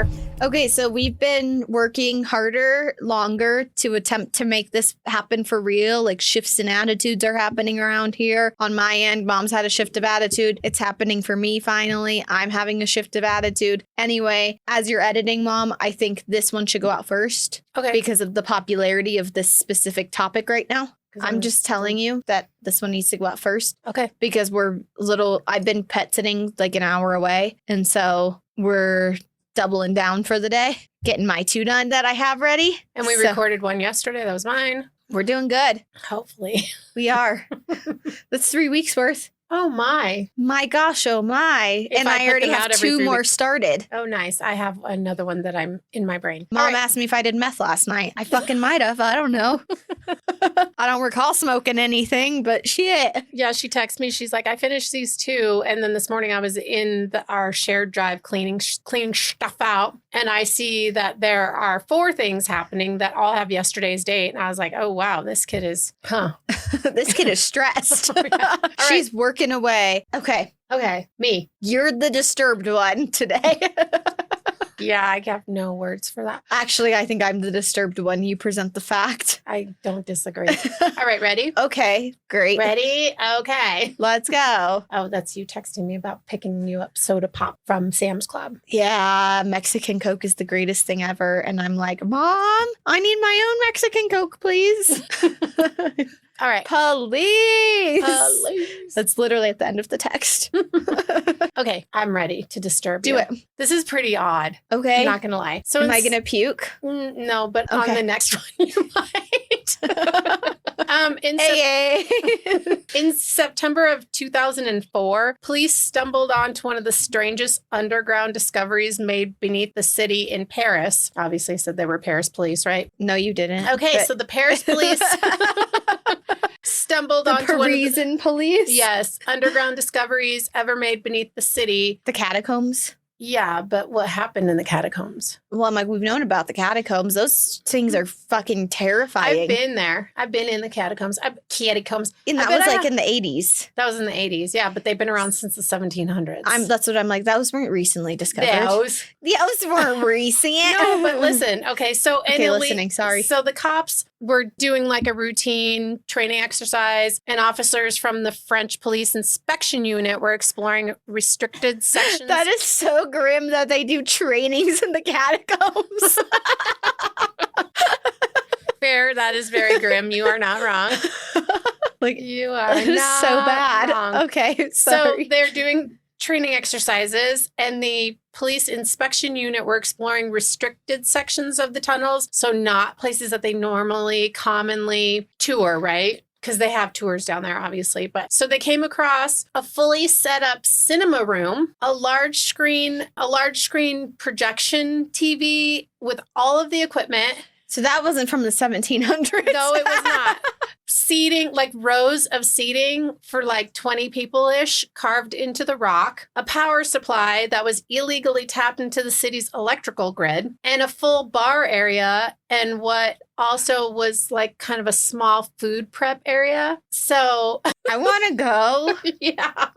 Puhar. Okay, so we've been working harder, longer to attempt to make this happen for real. Like shifts in attitudes are happening around here. On my end, Mom's had a shift of attitude. It's happening for me finally. I'm having a shift of attitude. Anyway, as you're editing, Mom, I think this one should go out first. Okay. Because of the popularity of this specific topic right now. I'm just telling you that this one needs to go out first. Okay. Because I've been pet sitting like an hour away. And so we're doubling down for the day, getting my 2 done that I have ready. And we recorded one yesterday. That was mine. We're doing good. Hopefully. We are. That's 3 weeks worth. Oh, my. My gosh, oh my. If and I already have 2 more started. Oh, nice. I have another one that I'm in my brain. Mom asked me if I did meth last night. I fucking might have. I don't know. I don't recall smoking anything, but shit. Yeah, she texted me. She's like, I finished these 2. And then this morning I was in our shared drive cleaning stuff out. And I see that there are 4 things happening that all have yesterday's date. And I was like, oh, wow, this kid is, This kid is stressed. Yeah. She's working away. Okay. Me. You're the disturbed one today. Yeah, I have no words for that. Actually, I think I'm the disturbed one. You present the fact. I don't disagree. All right, ready? Okay, great. Ready? Okay. Let's go. Oh, that's you texting me about picking you up soda pop from Sam's Club. Yeah, Mexican Coke is the greatest thing ever. And I'm like, Mom, I need my own Mexican Coke, please. All right. Police. Police. That's literally at the end of the text. Okay, I'm ready to disturb you. Do it. This is pretty odd. Okay. I'm not going to lie. So am I going to puke? No, but Okay. on the next one you might. In September of 2004, police stumbled onto one of the strangest underground discoveries made beneath the city in Paris. Obviously said they were Paris police, right? No, you didn't. Okay, so the Paris police stumbled onto Parisian police? Yes, underground discoveries ever made beneath the city. The catacombs? Yeah, but what happened in the catacombs? Well, I'm like, we've known about the catacombs. Those things are fucking terrifying. I've been there. I've been in the catacombs. Catacombs. And that was like in the 80s. That was in the 80s, yeah, but they've been around since the 1700s. That's what I'm like. Those weren't recently discovered. Those weren't recent. No, but listen. Okay, so listening. Sorry. So the cops were doing like a routine training exercise, and officers from the French police inspection unit were exploring restricted sections. That is so grim that they do trainings in the catacombs. Fair. That is very grim. You are not wrong. Like you are not so bad. Wrong. Okay, sorry. So they're doing training exercises, and the police inspection unit were exploring restricted sections of the tunnels. So not places that they commonly tour, right? Because they have tours down there, obviously. But so they came across a fully set up cinema room, a large screen projection TV with all of the equipment. So that wasn't from the 1700s. No, it was not. Seating, like rows of seating for like 20 people-ish carved into the rock, a power supply that was illegally tapped into the city's electrical grid, and a full bar area, and what also was like kind of a small food prep area. So I want to go. Yeah,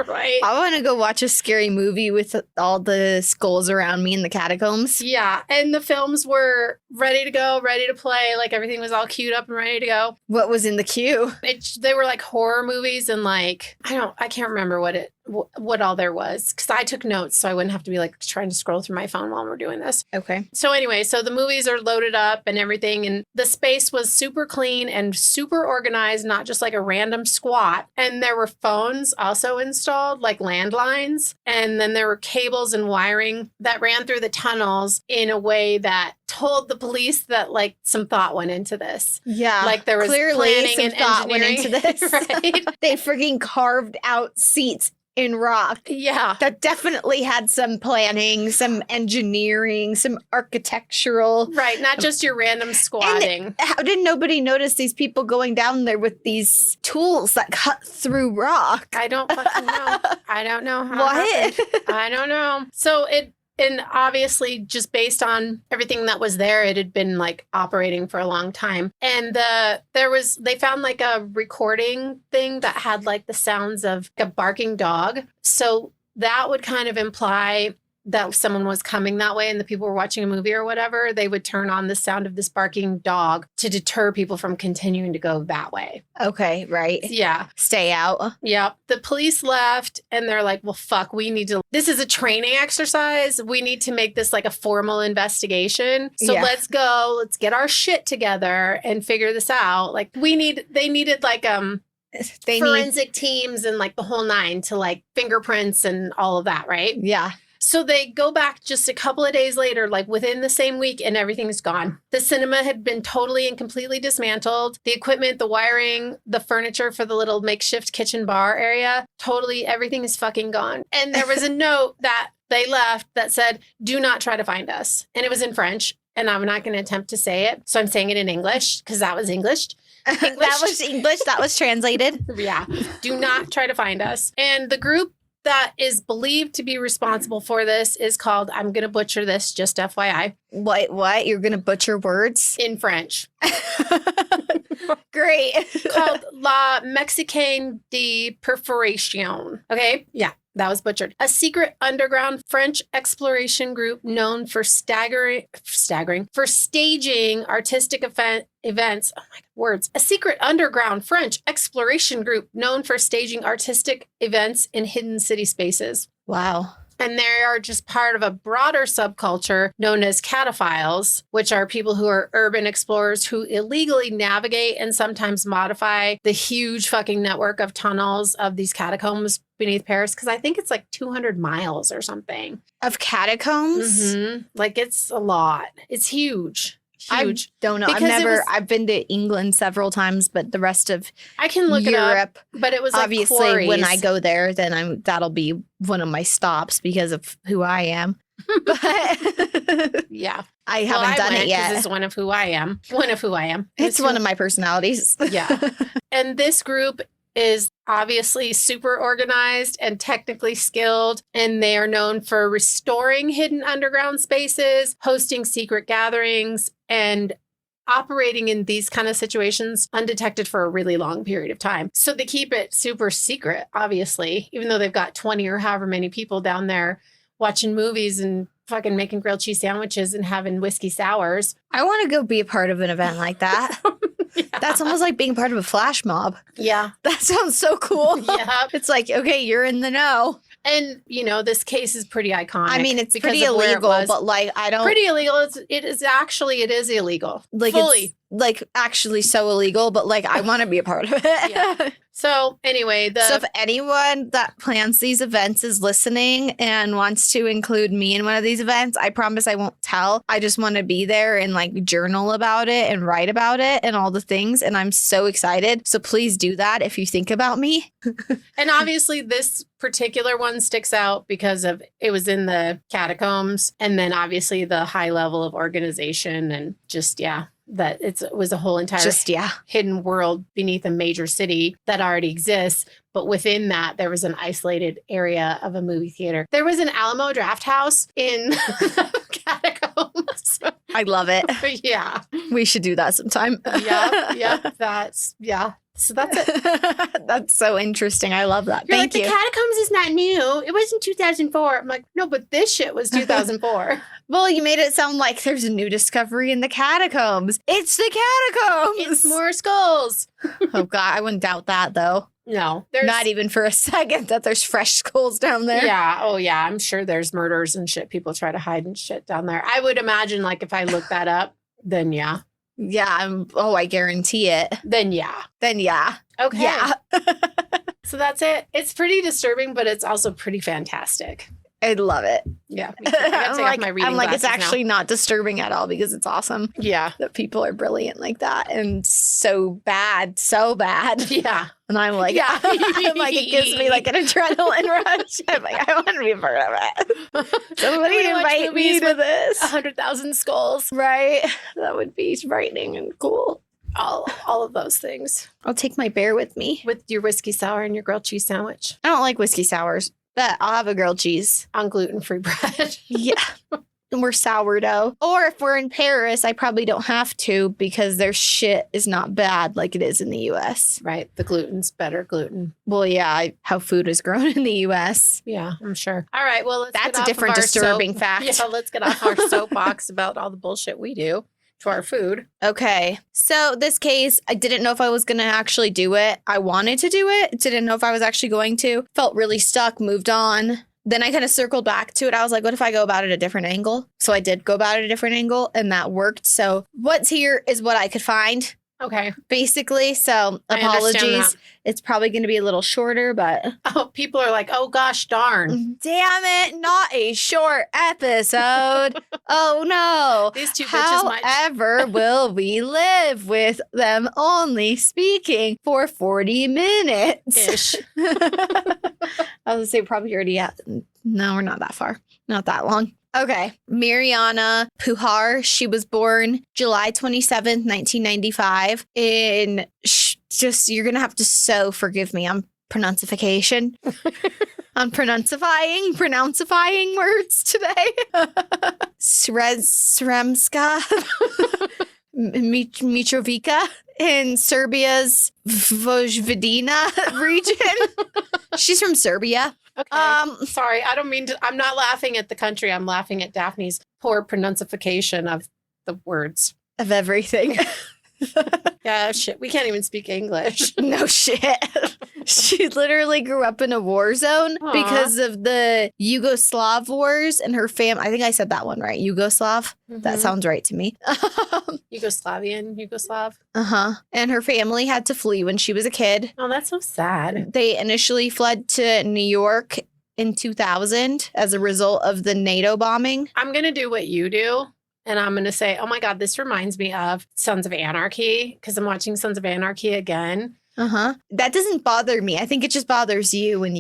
right. I want to go watch a scary movie with all the skulls around me in the catacombs. Yeah, and the films were ready to go, ready to play. Like everything was all queued up and ready to go. What was in the queue? They were like horror movies, and like I can't remember what all there was, because I took notes so I wouldn't have to be like trying to scroll through my phone while we're doing this. Okay. So anyway, so the movies are loaded up and everything, and the space was super clean and super organized, not just like a random squat. And there were phones also installed, like landlines, and then there were cables and wiring that ran through the tunnels in a way that told the police that like some thought went into this. Yeah. Like there was clearly planning some and thought went engineering. into this. Right? They freaking carved out seats in rock. Yeah. That definitely had some planning, some engineering, some architectural. Right. Not just your random squatting. And how did nobody notice these people going down there with these tools that cut through rock? I don't fucking know. I don't know how. What? I don't know. So and obviously, just based on everything that was there, it had been like operating for a long time. And they found like a recording thing that had like the sounds of a barking dog. So that would kind of imply that someone was coming that way and the people were watching a movie or whatever, they would turn on the sound of this barking dog to deter people from continuing to go that way. Okay, right. Yeah. Stay out. Yeah. The police left and they're like, well, fuck, this is a training exercise. We need to make this like a formal investigation. So let's go, let's get our shit together and figure this out. Like they needed like, forensic teams and like the whole nine to like fingerprints and all of that, right? Yeah. So they go back just a couple of days later, like within the same week, and everything's gone. The cinema had been totally and completely dismantled. The equipment, the wiring, the furniture for the little makeshift kitchen bar area, totally everything is fucking gone. And there was a note that they left that said, do not try to find us. And it was in French, and I'm not going to attempt to say it. So I'm saying it in English because that was English. That was English. That was translated. Yeah. Do not try to find us. And the group that is believed to be responsible for this is called, I'm going to butcher this, just FYI. What? You're going to butcher words? In French. Great. Called La Mexicaine de Perforation. Okay? Yeah. That was butchered. A secret underground French exploration group known for staging artistic events. Oh my God, words. A secret underground French exploration group known for staging artistic events in hidden city spaces. Wow. And they are just part of a broader subculture known as cataphiles, which are people who are urban explorers who illegally navigate and sometimes modify the huge fucking network of tunnels of these catacombs beneath Paris. Because I think it's like 200 miles or something. Of catacombs? Mm-hmm. Like it's a lot. It's huge. Huge. I don't know. I've been to England several times, but the rest of I can look Europe, it up, but it was obviously like when I go there, then that'll be one of my stops because of who I am. But yeah, I haven't done it yet. It's one of who I am. It's one of my personalities. Yeah. And this group is obviously super organized and technically skilled, and they are known for restoring hidden underground spaces, hosting secret gatherings, and operating in these kind of situations undetected for a really long period of time. So they keep it super secret, obviously, even though they've got 20 or however many people down there watching movies and fucking making grilled cheese sandwiches and having whiskey sours. I want to go be a part of an event like that. Yeah. That's almost like being part of a flash mob. Yeah. That sounds so cool. Yeah. It's like, okay, you're in the know. And, this case is pretty iconic. I mean, it's pretty illegal, but like, I don't. Pretty illegal. It is illegal. Like, fully. It's like actually so illegal, but like, I want to be a part of it. Yeah. So anyway, so if anyone that plans these events is listening and wants to include me in one of these events, I promise I won't tell. I just want to be there and like journal about it and write about it and all the things. And I'm so excited. So please do that if you think about me. And obviously this particular one sticks out because of it was in the catacombs, and then obviously the high level of organization and just, that it was a whole entire hidden world beneath a major city that already exists. But within that, there was an isolated area of a movie theater. There was an Alamo Draft House in catacombs. I love it. Yeah. We should do that sometime. Yeah. So that's it. That's so interesting. I love that. Thank you. The catacombs is not new. It was in 2004. I'm like, no, but this shit was 2004. Well, you made it sound like there's a new discovery in the catacombs. It's the catacombs. It's more skulls. Oh, God. I wouldn't doubt that, though. No. Not even for a second that there's fresh skulls down there. Yeah. Oh, yeah. I'm sure there's murders and shit. People try to hide and shit down there. I would imagine, like, if I look that up, then yeah. Yeah. I guarantee it. Then yeah. Okay. Yeah. So that's it. It's pretty disturbing, but it's also pretty fantastic. I love it. Yeah. I'm like, it's actually not disturbing at all because it's awesome. Yeah. That people are brilliant like that and so bad. Yeah. And I'm like, I'm like, it gives me like an adrenaline rush. I'm like, I want to be a part of it. Somebody invite me to this. 100,000 skulls. Right. That would be frightening and cool. All of those things. I'll take my bear with me. With your whiskey sour and your grilled cheese sandwich. I don't like whiskey sours, but I'll have a grilled cheese. On gluten-free bread. Yeah. we're sourdough. Or if we're in Paris, I probably don't have to because their shit is not bad like it is in the U.S. Right. The gluten's better gluten. Well, yeah, how food is grown in the U.S. Yeah, I'm sure. All right. Well, let's That's get a off different of our disturbing fact. Yeah, let's get off our soapbox about all the bullshit we do to our food. Okay. So this case, I didn't know if I was going to actually do it. I wanted to do it. Didn't know if I was actually going to. Felt really stuck, moved on. Then I kind of circled back to it. I was like, what if I go about it a different angle? So I did go about it a different angle and that worked. So what's here is what I could find. Okay. Basically. So I understand apologies. that. It's probably going to be a little shorter, but Oh, people are like, oh gosh, darn. damn it, not a short episode. Oh no. These two bitches might. However, will we live with them only speaking for 40 minutes? Ish. I was gonna say probably already at. No, we're not that far. Not that long. Okay. Mirjana Puhar. She was born July 27th, 1995 in just, you're going to have to so forgive me on pronunciation. I'm pronouncifying words today. Sremska Mitrovica in Serbia's Vojvodina region. She's from Serbia. Okay. Sorry, I don't mean to. I'm not laughing at the country. I'm laughing at Daphne's poor pronunciation of the words. Of everything. Yeah, shit. We can't even speak English. No shit. She literally grew up in a war zone Aw. because of the Yugoslav wars and her I think I said that one right. Yugoslav. That Mhm. sounds right to me. Yugoslav. Uh-huh. And her family had to flee when she was a kid. Oh, that's so sad. They initially fled to New York in 2000 as a result of the NATO bombing. I'm going to do what you do. And I'm going to say, oh my God, this reminds me of Sons of Anarchy because I'm watching Sons of Anarchy again. Uh-huh. That doesn't bother me. I think it just bothers you when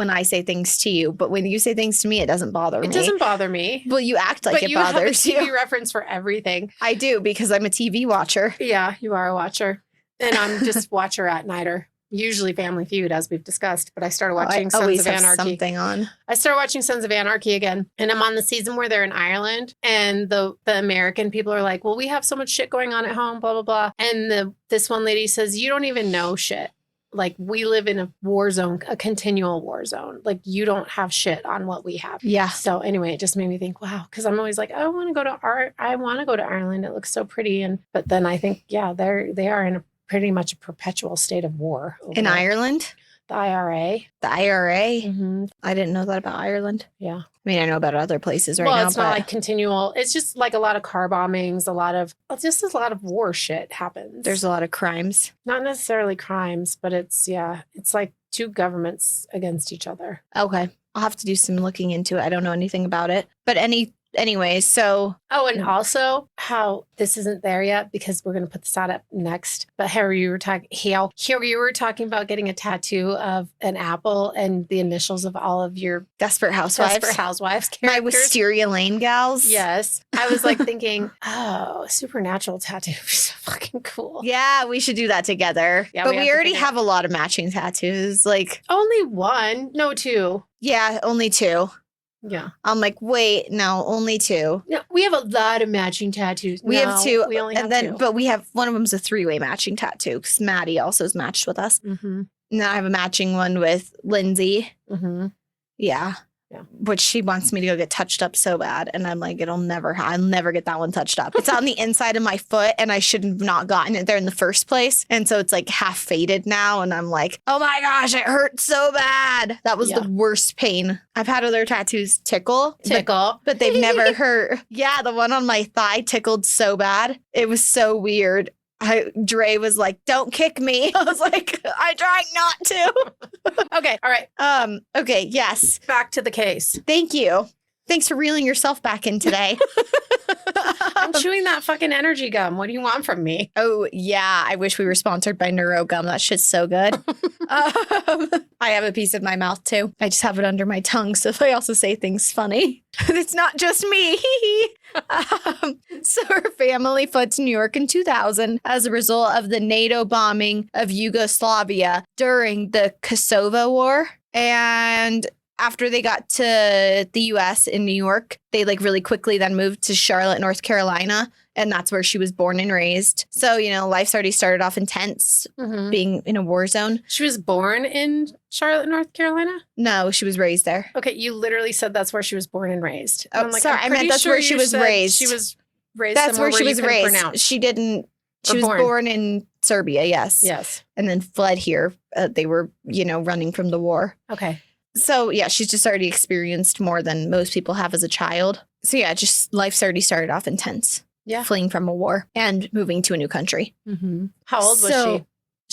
I say things to you. But when you say things to me, it doesn't bother me. It doesn't bother me. Well, you act like But it you have a bothers TV you. reference for everything. I do because I'm a TV watcher. Yeah, you are a watcher. And I'm just watcher at nighter. Usually Family Feud, as we've discussed. But I started watching I Sons always of have Anarchy. something on. I started watching Sons of Anarchy again, and I'm on the season where they're in Ireland, and the American people are like, well, we have so much shit going on at home, blah, blah, blah. And this one lady says, you don't even know shit. Like, we live in a war zone, a continual war zone. Like, you don't have shit on what we have. Yeah. So anyway, it just made me think, wow, because I'm always like, I want to go to Ireland. It looks so pretty. But then I think, yeah, they are in a pretty much a perpetual state of war. In Ireland? The IRA. The IRA? Mm-hmm. I didn't know that about Ireland. Yeah. I mean, I know about other places right well, now. it's not like continual. It's just like a lot of car bombings, a lot of war shit happens. There's a lot of crimes. Not necessarily crimes, but it's like two governments against each other. Okay. I'll have to do some looking into it. I don't know anything about it. But anyway, so. Oh, and also how this isn't there yet because we're going to put this out up next. But here you were talking about getting a tattoo of an apple and the initials of all of your Desperate Housewives characters. My Wisteria Lane gals. Yes. I was like thinking, oh, a supernatural tattoo would be so fucking cool. Yeah, we should do that together. Yeah, but we we have to already figure it have a lot of matching tattoos. Like, Only one. No, two. yeah, only 2. Yeah. I'm like, wait, no, only 2. No, we have a lot of matching tattoos. We have 2. We only have and then, 2. but we have one of them's a 3-way matching tattoo because Maddie also is matched with us. Mm-hmm. And then I have a matching one with Lindsay. Mm-hmm. Yeah. Yeah. Which she wants me to go get touched up so bad. And I'm like, I'll never get that one touched up. It's on the inside of my foot and I should have not gotten it there in the first place. And so it's like half faded now. And I'm like, oh my gosh, it hurts so bad. That was the worst pain. I've had other tattoos tickle. But they've never hurt. Yeah, the one on my thigh tickled so bad. It was so weird. Dre was like, don't kick me. I was like, I'm trying not to. Okay. All right. Okay. Yes. Back to the case. Thank you. Thanks for reeling yourself back in today. I'm chewing that fucking energy gum. What do you want from me? Oh, yeah. I wish we were sponsored by NeuroGum. That shit's so good. I have a piece in my mouth, too. I just have it under my tongue, so I also say things funny. It's not just me. So her family fled to New York in 2000 as a result of the NATO bombing of Yugoslavia during the Kosovo War. And after they got to the US in New York, they like really quickly then moved to Charlotte, North Carolina. And that's where she was born and raised. So, life's already started off intense, being in a war zone. She was born in Charlotte, North Carolina? No, she was raised there. Okay, you literally said that's where she was born and raised. Oh, sorry, I meant that's where she was raised. She was raised That's somewhere where she you was couldn't raised. pronounce. She didn't. She was born in Serbia, yes. Yes. And then fled here. They were, running from the war. Okay. So, yeah, she's just already experienced more than most people have as a child. So, yeah, just life's already started off intense. Yeah. Fleeing from a war and moving to a new country. Mm-hmm. How old was she?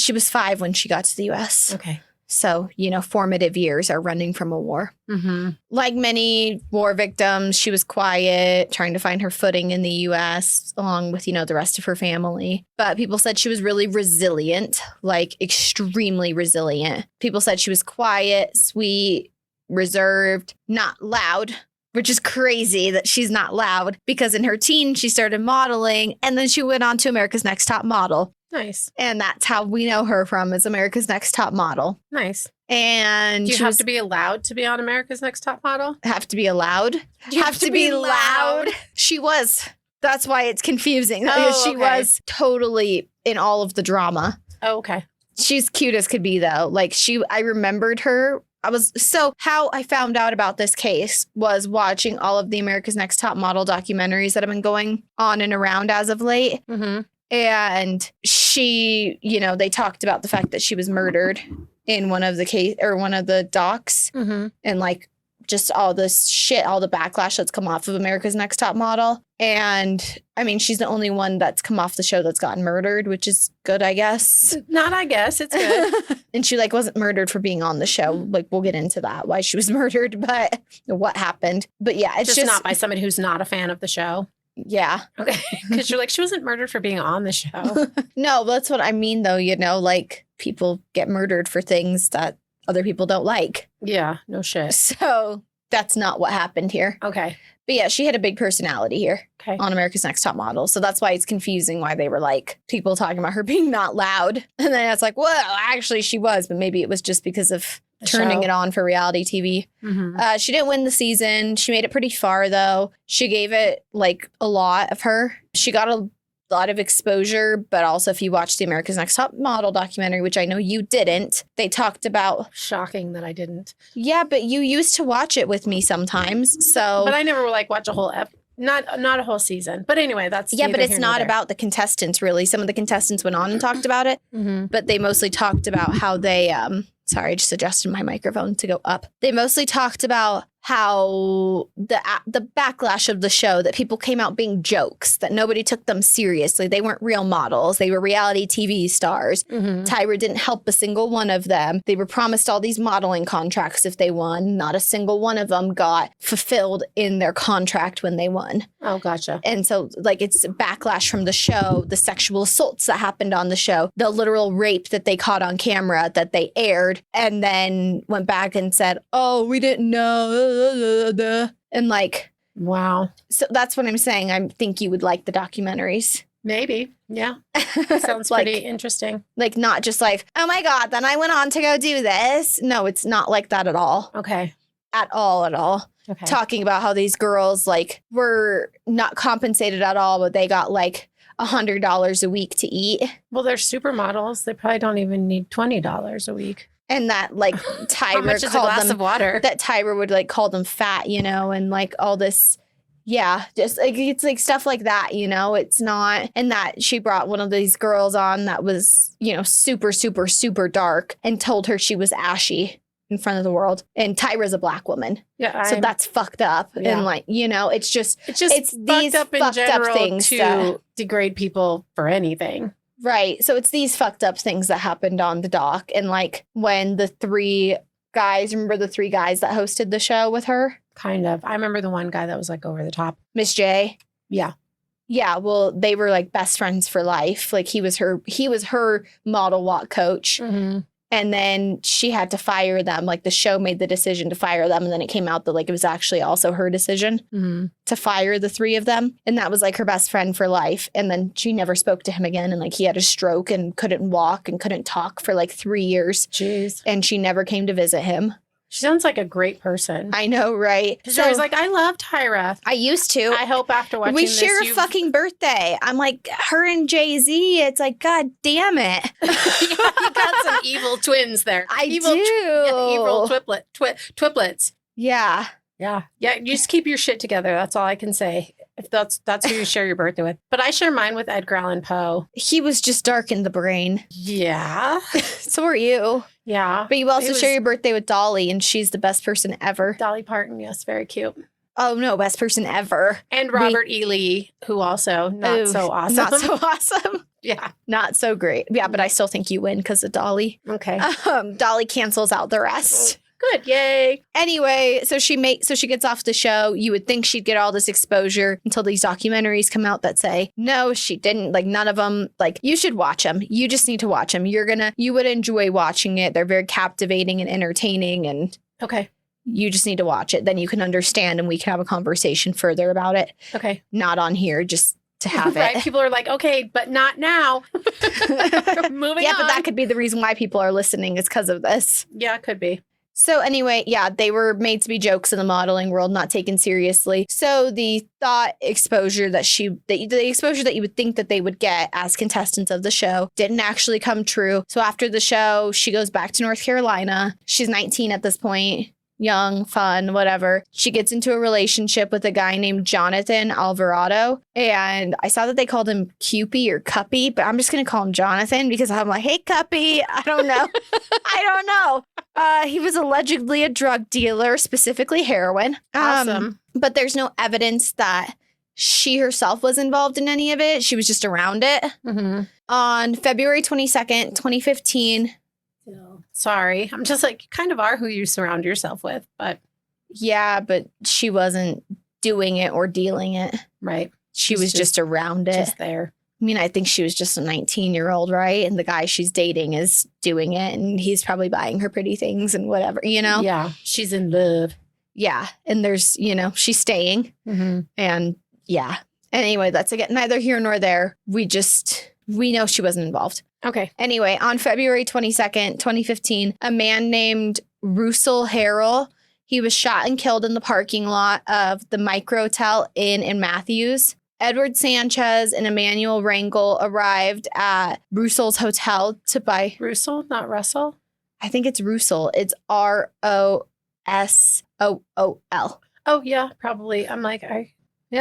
She was 5 when she got to the U.S. Okay. So, formative years are running from a war. Mm-hmm. Like many war victims, she was quiet, trying to find her footing in the U.S., along with, the rest of her family. But people said she was really resilient, like extremely resilient. People said she was quiet, sweet, reserved, not loud, which is crazy that she's not loud because in her teens, she started modeling and then she went on to America's Next Top Model. Nice. And that's how we know her from, is America's Next Top Model. Nice. And do you have to be allowed to be on America's Next Top Model? Have to be allowed? Do you have to be loud? She was. That's why it's confusing. Oh, she was totally in all of the drama. Oh, okay. She's cute as could be, though. Like, I remembered her. How I found out about this case was watching all of the America's Next Top Model documentaries that have been going on and around as of late. Mm-hmm. And she, they talked about the fact that she was murdered in one of the docs. Mm-hmm. And like just all this shit, all the backlash that's come off of America's Next Top Model. And I mean, she's the only one that's come off the show that's gotten murdered, which is good, I guess. Not, I guess. It's good. And she wasn't murdered for being on the show. Like, we'll get into that, why she was murdered, but what happened. But yeah, it's just not by somebody who's not a fan of the show. Yeah. Okay. Because you're like, she wasn't murdered for being on the show. No, that's what I mean, though. Like, people get murdered for things that other people don't like. Yeah. No shit. So that's not what happened here. Okay. But yeah, she had a big personality here on America's Next Top Model. So that's why it's confusing why they were like people talking about her being not loud. And then it's like, well, actually she was, but maybe it was just because of turning it on for reality TV. Mm-hmm. She didn't win the season. She made it pretty far, though. She gave it like a lot of her. She got a lot of exposure, but also if you watch the America's Next Top Model documentary, which I know you didn't, they talked about... Shocking that I didn't. Yeah, but you used to watch it with me sometimes, so... But I never watch a whole not a whole season. But anyway, that's... Yeah, but it's not about the contestants, really. Some of the contestants went on and talked about it, but they mostly talked about how they... Sorry, I just adjusted my microphone to go up. They mostly talked about how the backlash of the show, that people came out being jokes, that nobody took them seriously. They weren't real models. They were reality TV stars. Mm-hmm. Tyra didn't help a single one of them. They were promised all these modeling contracts if they won. Not a single one of them got fulfilled in their contract when they won. Oh, gotcha. And so, like, it's backlash from the show, the sexual assaults that happened on the show, the literal rape that they caught on camera that they aired, and then went back and said, oh, we didn't know. And like, wow. So that's what I'm saying. I think you would like the documentaries. Maybe. Yeah. Sounds like, pretty interesting. Like, not just like, oh my God, then I went on to go do this. No, it's not like that at all. Okay. At all. Okay. Talking about how these girls like were not compensated at all, but they got like $100 a week to eat. Well, they're supermodels. They probably don't even need $20 a week. And that like How much Tyra is a glass of water? That Tyra would like call them fat, and like all this. Yeah, just like it's like stuff like that, it's not. And that she brought one of these girls on that was, super, super, super dark and told her she was ashy in front of the world. And Tyra's a black woman. Yeah. So that's fucked up. Yeah. And like, it's fucked these up in fucked general up things to degrade people for anything. Right. So it's these fucked up things that happened on the doc. And like when the 3 guys, remember the 3 guys that hosted the show with her? Kind of. I remember the one guy that was like over the top. Miss J. Yeah. Yeah. Well, they were like best friends for life. Like he was her model walk coach. Mm-hmm. And then she had to fire them. Like the show made the decision to fire them. And then it came out that like it was actually also her decision to fire the 3 of them. And that was like her best friend for life. And then she never spoke to him again. And like he had a stroke and couldn't walk and couldn't talk for like 3 years. Jeez. And she never came to visit him. She sounds like a great person. I know, right? So I was like, I love Tyra. I used to. I hope after watching we this, share a fucking birthday. I'm like, her and Jay-Z. It's like, God damn it. You got some evil twins there. I evil do. Evil twiplets. Yeah. Yeah. Yeah. You just keep your shit together. That's all I can say. If that's who you share your birthday with. But I share mine with Edgar Allan Poe. He was just dark in the brain. Yeah. So are you. Yeah. But you also share your birthday with Dolly, and she's the best person ever. Dolly Parton, yes, very cute. Oh, no, best person ever. And Robert E. Lee, who also not so awesome. Not so awesome. Yeah. Not so great. Yeah, but I still think you win because of Dolly. Okay. Dolly cancels out the rest. Good. Yay. Anyway, so she gets off the show. You would think she'd get all this exposure until these documentaries come out that say, no, she didn't. Like, none of them. Like, you should watch them. You just need to watch them. You would enjoy watching it. They're very captivating and entertaining. And okay. You just need to watch it. Then you can understand and we can have a conversation further about it. Okay. Not on here, just to have right. it. People are like, okay, but not now. Moving on. But that could be the reason why people are listening is because of this. Yeah, it could be. So anyway, yeah, they were made to be jokes in the modeling world, not taken seriously. So the thought exposure the exposure that you would think that they would get as contestants of the show didn't actually come true. So after the show, she goes back to North Carolina. She's 19 at this point. Young, fun, whatever. She gets into a relationship with a guy named Jonathan Alvarado. And I saw that they called him Cupie or Cuppy, but I'm just going to call him Jonathan because I'm like, hey, Cuppy. I don't know. I don't know. He was allegedly a drug dealer, specifically heroin. Awesome. But there's no evidence that she herself was involved in any of it. She was just around it. Mm-hmm. On February 22nd, 2015. Sorry. I'm just like, you kind of are who you surround yourself with, but. Yeah, but she wasn't doing it or dealing it. Right. She was just around it. Just there. I mean, I think she was just a 19-year-old, right? And the guy she's dating is doing it and he's probably buying her pretty things and whatever, Yeah. She's in love. Yeah. And there's, she's staying. Mm-hmm. And yeah. Anyway, that's again, neither here nor there. We know she wasn't involved. Okay. Anyway, on February 22nd, 2015, a man named Russell Harrell, he was shot and killed in the parking lot of the Microtel Inn in Matthews. Edward Sanchez and Emmanuel Rangel arrived at Russell's hotel to buy... Russell, not Russell? I think it's Russell. It's Rossol. Oh, yeah, probably. I'm like,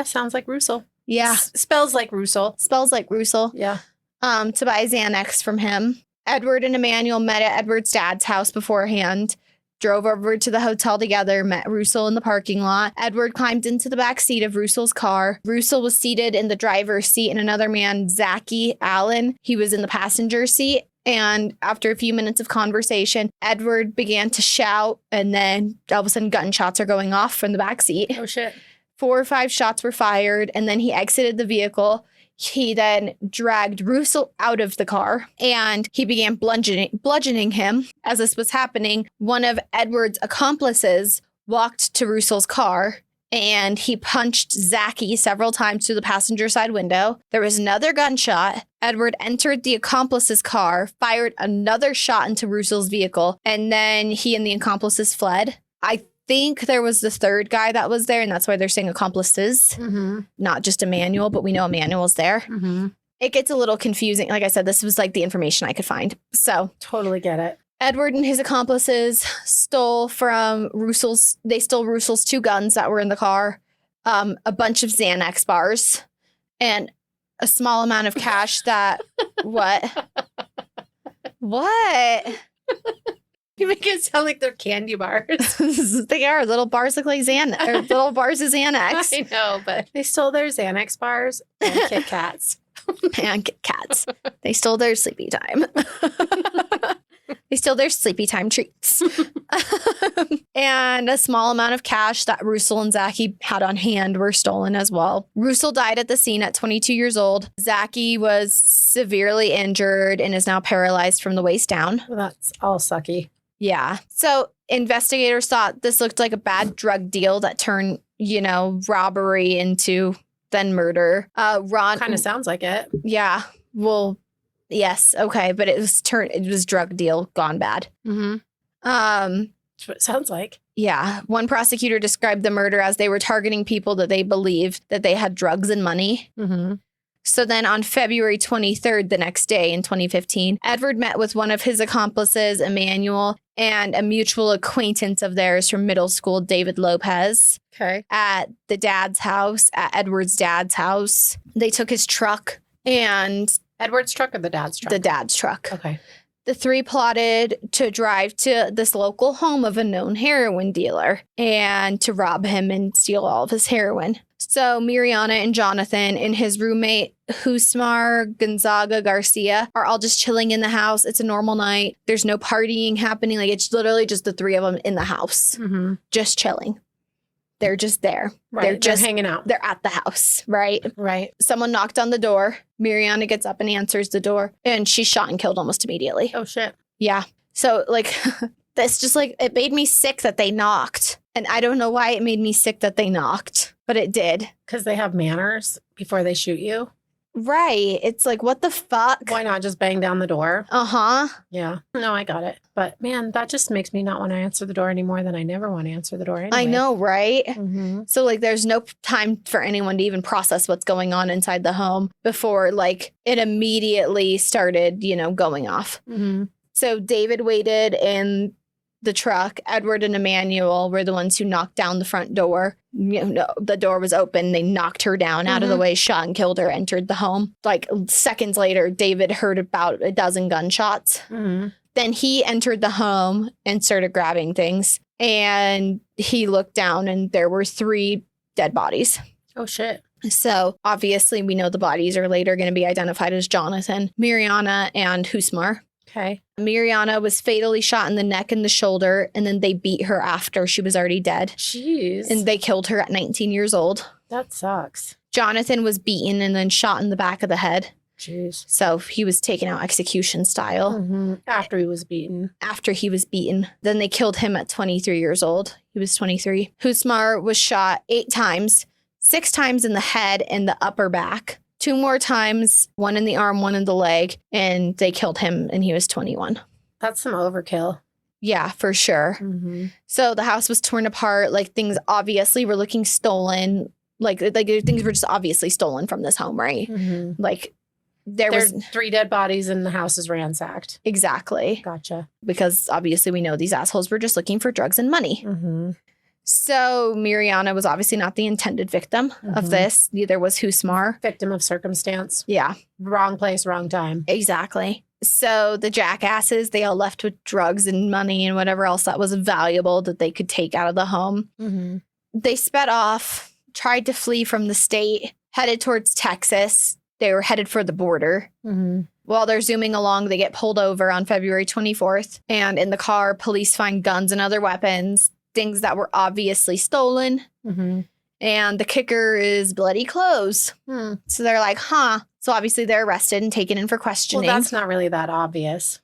sounds like Russell. Yeah. Spells like Russell. Spells like Russell. Yeah. To buy Xanax from him. Edward and Emmanuel met at Edward's dad's house beforehand, drove over to the hotel together, met Russell in the parking lot. Edward climbed into the back seat of Russell's car. Russell was seated in the driver's seat and another man, Zachy Allen, he was in the passenger seat. And after a few minutes of conversation, Edward began to shout and then all of a sudden gunshots are going off from the back seat. Oh, shit. 4 or 5 shots were fired and then he exited the vehicle. He then dragged Russell out of the car and he began bludgeoning him. As this was happening, one of Edward's accomplices walked to Russell's car and he punched Zachy several times through the passenger side window. There was another gunshot. Edward entered the accomplice's car, fired another shot into Russell's vehicle, and then he and the accomplices fled. I think there was the third guy that was there, and that's why they're saying accomplices, not just Emmanuel, but we know Emmanuel's there. Mm-hmm. It gets a little confusing. Like I said, this was like the information I could find. So totally get it. Edward and his accomplices stole Russell's 2 guns that were in the car, a bunch of Xanax bars, and a small amount of cash that, what? What? You make it sound like they're candy bars. They are. Little bars look like Xanax, or little bars of Xanax. I know, but they stole their Xanax bars and Kit Kats. And Kit Kats. They stole their sleepy time. They stole their sleepy time treats. And a small amount of cash that Russell and Zachy had on hand were stolen as well. Russell died at the scene at 22 years old. Zachy was severely injured and is now paralyzed from the waist down. Well, that's all sucky. Yeah. So investigators thought this looked like a bad drug deal that turned, robbery into then murder. Kind of sounds like it. Yeah. Well, yes. Okay. But it was drug deal gone bad. Mm-hmm. That's what it sounds like. Yeah. One prosecutor described the murder as they were targeting people that they believed that they had drugs and money. Mm-hmm. So then on February 23rd, the next day in 2015, Edward met with one of his accomplices, Emmanuel, and a mutual acquaintance of theirs from middle school, David Lopez, Okay. at the dad's house, at Edward's dad's house. They took his truck and Edward's truck or the dad's truck? the dad's truck. Okay. The three plotted to drive to this local home of a known heroin dealer and to rob him and steal all of his heroin. So Mirjana and Jonathan and his roommate, Husmar Gonzaga Garcia, are all just chilling in the house. It's a normal night. There's no partying happening. Like, it's literally just the three of them in the house, Mm-hmm. just chilling. They're just there. Right. They're just hanging out. They're at the house, right? Right. Someone knocked on the door. Mirjana gets up and answers the door, and she's shot and killed almost immediately. Oh, shit. Yeah. So, like, that's just like, it made me sick that they knocked. And I don't know why it made me sick that they knocked, but it did. Because they have manners before they shoot you. Right. It's like, what the fuck? Why not just bang down the door? Uh-huh. Yeah. No, I got it. But man, that just makes me not want to answer the door any more than I never want to answer the door anyway. I know, right? Mm-hmm. So, like, there's no time for anyone to even process what's going on inside the home before, like, it immediately started, going off. Mm-hmm. So David waited in the truck. Edward and Emmanuel were the ones who knocked down the front door. The door was open. They knocked her down out of the way, shot and killed her, entered the home. Like, seconds later, David heard about a dozen gunshots. Mm-hmm. Then he entered the home and started grabbing things. And he looked down and there were 3 dead bodies. Oh, shit. So obviously we know the bodies are later going to be identified as Jonathan, Mirjana, and Husmar. Okay. Mirjana was fatally shot in the neck and the shoulder, and then they beat her after she was already dead. Jeez. And they killed her at 19 years old. That sucks. Jonathan was beaten and then shot in the back of the head. Jeez. So he was taken out execution style Mm-hmm. After he was beaten. after he was beaten. Then they killed him at 23 years old. He was 23. Husmar was shot 8 times, 6 times in the head and the upper back. 2 more times, 1 in the arm, 1 in the leg, and they killed him and he was 21. That's some overkill. Yeah, for sure. Mm-hmm. So the house was torn apart. Like, things obviously were looking stolen. Like things were just obviously stolen from this home, right? Mm-hmm. Like, There's 3 dead bodies and the house is ransacked. Exactly. Gotcha. Because obviously we know these assholes were just looking for drugs and money. Mm-hmm. So Mirjana was obviously not the intended victim of Mhm. this. Neither was Husmar. Victim of circumstance. Yeah, Wrong place, wrong time. exactly. So the jackasses, they all left with drugs and money and whatever else that was valuable that they could take out of the home. Mm-hmm. They sped off, tried to flee from the state, headed towards Texas. They were headed for the border. Mm-hmm. While they're zooming along, they get pulled over on February 24th. And in the car, police find guns and other weapons, things that were obviously stolen. Mm-hmm. And the kicker is bloody clothes. Hmm. So they're like, huh. So obviously they're arrested and taken in for questioning. Well, that's not really that obvious.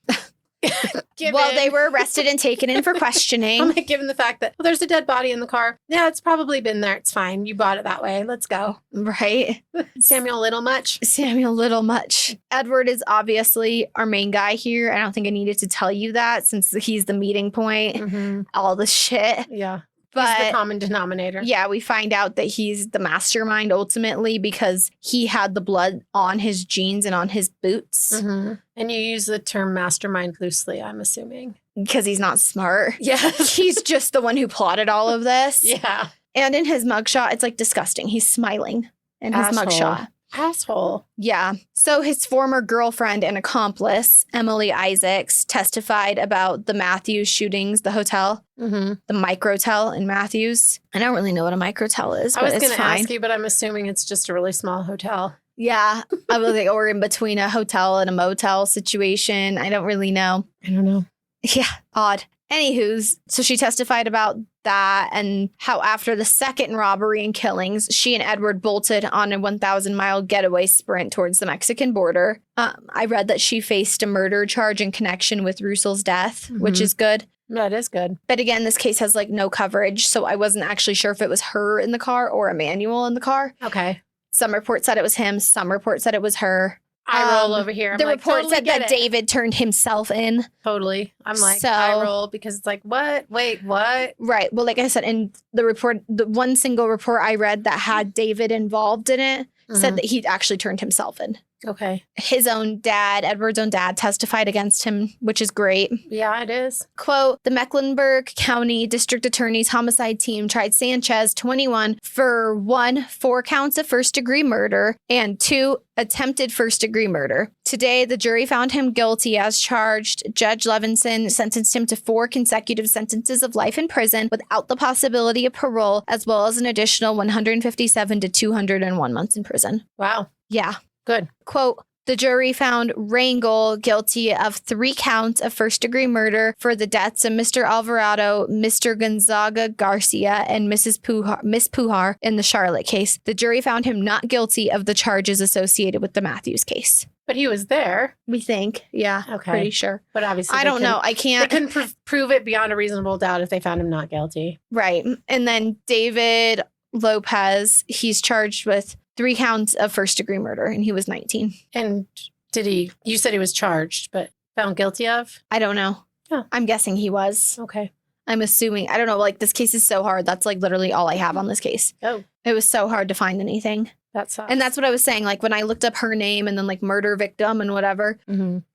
Well, they were arrested and taken in for I'm questioning. like, given the fact that there's a dead body in the car. Yeah, it's probably been there. It's fine. You bought it that way. Let's go. Right? Samuel Little much? Samuel Little much. Edward is obviously our main guy here. I don't think I needed to tell you that since he's the meeting point. Mm-hmm. All the shit. Yeah. He's the But common denominator. yeah, we find out that he's the mastermind ultimately because he had the blood on his jeans and on his boots Mm-hmm. And you use the term mastermind loosely, I'm assuming. because he's not smart. Yeah. He's just the one who plotted all of this. Yeah. And in his mugshot, it's like disgusting. He's smiling in his Asshole. mugshot. Asshole. Yeah. So his former girlfriend and accomplice, Emily Isaacs, testified about the Matthews shootings, the hotel, Mm-hmm. the microtel in Matthews. I don't really know what a microtel is, I but was it's going to fine. ask you, but I'm assuming it's just a really small hotel. Yeah. I was like, or in between a hotel and a motel situation. I don't really know. I don't know. Yeah. Odd. Anywho's, so she testified about that and how after the second robbery and killings, she and Edward bolted on a 1,000-mile getaway sprint towards the Mexican border. I read that she faced a murder charge in connection with Russel's death, which Mhm. is good. That is good. But again, this case has like no coverage, so I wasn't actually sure if it was her in the car or Emmanuel in the car. Okay. Some reports said it was him. Some reports said it was her. I roll over here. I'm the like, report totally said get that it. David turned himself in. Totally. I'm like, So- I roll because it's like, what? Wait, what? Right. Well, like I said, in the report, the one single report I read that had David involved in it said that he'd actually turned himself in. Okay. His own dad, Edward's own dad, testified against him, which is great. Yeah, it is. Quote, the Mecklenburg County District Attorney's homicide team tried Sanchez, 21, for 1, 4 counts of first-degree murder and 2, attempted first-degree murder. Today, the jury found him guilty as charged. Judge Levinson sentenced him to 4 consecutive sentences of life in prison without the possibility of parole, as well as an additional 157 to 201 months in prison. Wow. Yeah. Good. Quote, the jury found Rangel guilty of 3 counts of first-degree murder for the deaths of Mr. Alvarado, Mr. Gonzaga Garcia, and Miss Puhar in the Charlotte case. The jury found him not guilty of the charges associated with the Matthews case. But he was there. We think. Yeah. Okay. Pretty sure. But obviously, I don't know. I They can't. couldn't prove it beyond a reasonable doubt if they found him not guilty. Right. And then David Lopez, he's charged with 3 counts of first-degree murder, and he was 19. And you said he was charged, but found guilty of? I don't know. Yeah. I'm guessing he was. Okay. I'm assuming. I don't know. Like, this case is so hard. That's like literally all I have on this case. Oh, It was so hard to find anything. that sucks. And that's what I was saying. Like, when I looked up her name and then like murder victim and whatever,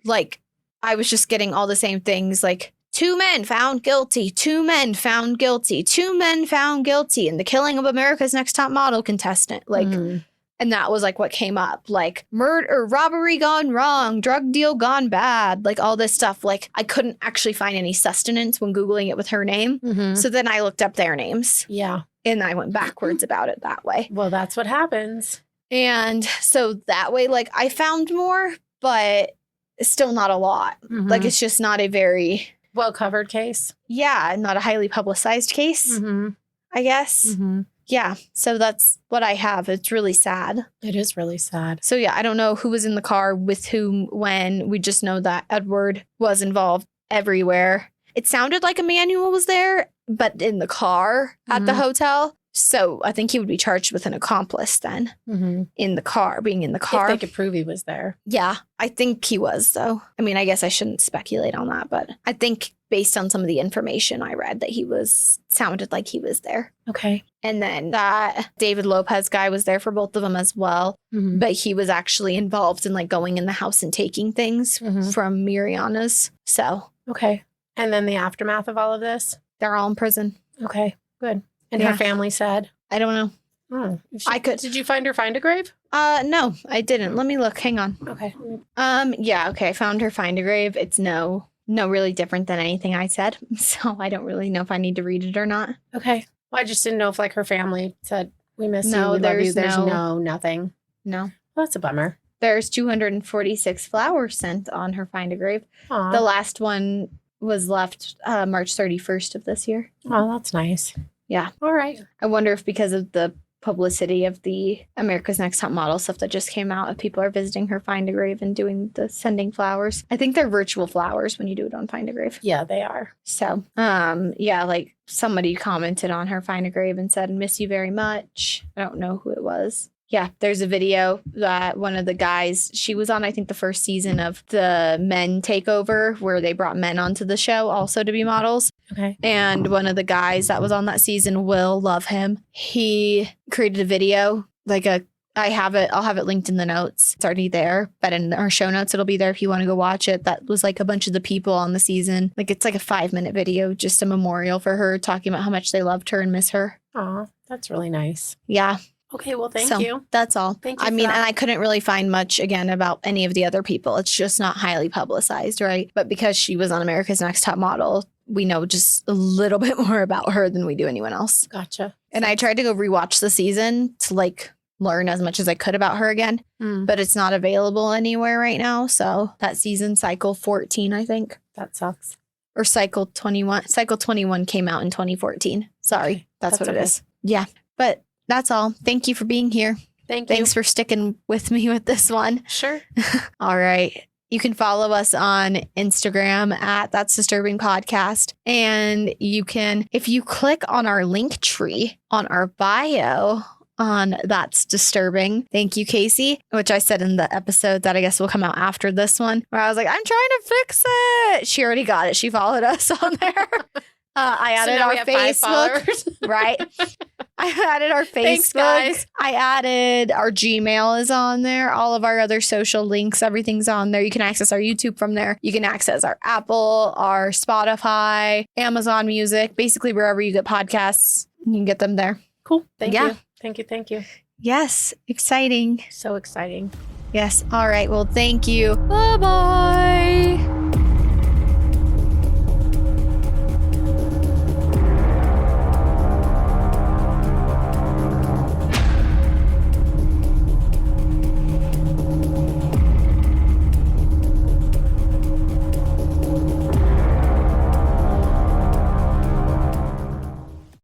like, I was just getting all the same things. Like, 2 men found guilty, 2 men found guilty, 2 men found guilty in the killing of America's Next Top Model contestant. Like, and that was like what came up, like murder, robbery gone wrong, drug deal gone bad, like all this stuff. Like, I couldn't actually find any sustenance when Googling it with her name. So then I looked up their names Yeah. and I went backwards about it that way. Well, that's what happens. And so that way, like, I found more, but still not a lot. Like, it's just not a very, well covered case. not a highly publicized case, I guess. Yeah. So that's what I have. It's really sad. It is really sad. So yeah, I don't know who was in the car with whom when. We just know that Edward was involved everywhere. It sounded like Emmanuel was there, but in the car at the hotel. So I think he would be charged with an accomplice then in the car, being in the car. If they could prove he was there. Yeah, I think he was, though. I mean, I guess I shouldn't speculate on that, but I think based on some of the information I read that sounded like he was there. Okay. And then that David Lopez guy was there for both of them as well. But he was actually involved in like going in the house and taking things from Mirjana's. So. Okay. And then the aftermath of all of this? They're all in prison. Okay. Good. And Yeah. her family said? I don't know. Oh, Did you find a grave? No, I didn't. Let me look. Hang on. Okay. Yeah, okay. I found her find a grave. It's no really different than anything I said. So I don't really know if I need to read it or not. Okay. Well, I just didn't know if like her family said, we miss you, we love you. there's There's nothing. No. Well, that's a bummer. There's 246 flowers sent on her find a grave. Aww. The last one was left March 31st of this year. Oh, that's nice. Yeah. All right. I wonder if because of the publicity of the America's Next Top Model stuff that just came out, if people are visiting her find a grave and doing the sending flowers. I think they're virtual flowers when you do it on find a grave. Yeah, they are. So, yeah, like somebody commented on her find a grave and said, miss you very much. I don't know who it was. Yeah, there's a video that one of the guys, she was on, I think, the first season of the Men Takeover, where they brought men onto the show also to be models. Okay. And one of the guys that was on that season, Will, love him. He created a video, I'll have it linked in the notes. It's already there, but in our show notes, it'll be there if you want to go watch it. That was like a bunch of the people on the season. Like, it's like a 5-minute video, just a memorial for her, talking about how much they loved her and miss her. Aw, that's really nice. Yeah. Okay, well, thank So, you. That's all. Thank you I for mean, that. and I couldn't really find much, again, about any of the other people. It's just not highly publicized, right? But because she was on America's Next Top Model, we know just a little bit more about her than we do anyone else. Gotcha. And I tried to go rewatch the season to like learn as much as I could about her again, but it's not available anywhere right now. So that season, cycle 14, I think. That sucks. Or cycle 21. Cycle 21 came out in 2014. Sorry. Okay. That's what okay. it is. Yeah. But that's all. Thank you for being here. Thanks for sticking with me with this one. Sure. All right. You can follow us on Instagram at That's Disturbing Podcast. And you can, if you click on our link tree on our bio on That's Disturbing. Thank you, Casey, which I said in the episode that I guess will come out after this one, where I was like, I'm trying to fix it. She already got it. She followed us on there. I added now our we have 5 Facebook. followers. Right. I added our Facebook. Thanks, guys. I added our Gmail is on there. All of our other social links, everything's on there. You can access our YouTube from there. You can access our Apple, our Spotify, Amazon Music, basically wherever you get podcasts, you can get them there. Cool. Thank Yeah. you. Thank you. Thank you. Yes. Exciting. So exciting. Yes. All right. Well, thank you. Bye-bye.